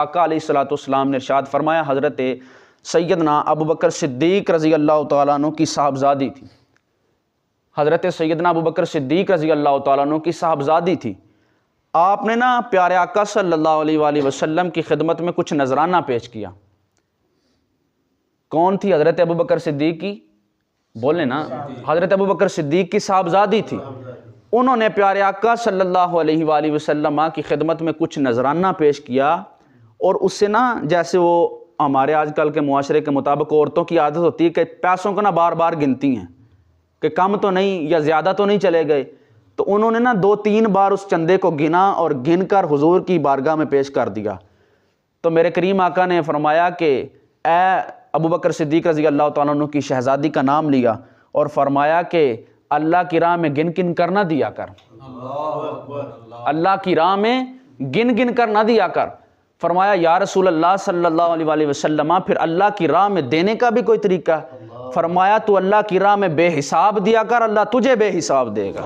आका अलैहिस्सलाम ने इरशाद फरमाया, हज़रत सैयदना अबू बकर सिद्दीक़ रज़ी अल्लाह तआला अन्हु की साहबजादी थी। हज़रत सैयदना अबू बकर सिद्दीक़ रज़ी अल्लाह तआला अन्हु की साहबजादी थी। आपने ना प्यारे आका सल्लल्लाहु अलैहि वसल्लम की खिदमत में कुछ नजराना पेश किया। कौन थी? हज़रत अबू बकर सिद्दीक़ की, बोले ना, हज़रत अबू बकर सिद्दीक़ की साहबजादी थी। उन्होंने प्यारे आका सल्लल्लाहु अलैहि वसल्लम की खिदमत में कुछ नजराना पेश किया, और उससे ना, जैसे वो हमारे आजकल के मुआशरे के मुताबिक औरतों की आदत होती है कि पैसों को ना बार बार गिनती हैं कि कम तो नहीं या ज़्यादा तो नहीं चले गए, तो उन्होंने ना 2-3 बार उस चंदे को गिना और गिन कर हुजूर की बारगाह में पेश कर दिया। तो मेरे करीम आका ने फरमाया कि ए अबू बकर सिद्दीक़ रज़ी अल्लाह तआला अन्हु की शहज़ादी का नाम लिया और फरमाया कि अल्लाह की राह में गिन गिन कर ना दिया कर, अल्लाह की राह में गिन गिन कर ना दिया कर। फरमाया, या रसूल अल्लाह सल्लल्लाहु अलैहि वसल्लम, फिर अल्लाह की राह में देने का भी कोई तरीका? फरमाया, तू अल्लाह की राह में बेहिसाब दिया कर, अल्लाह तुझे बेहिसाब देगा।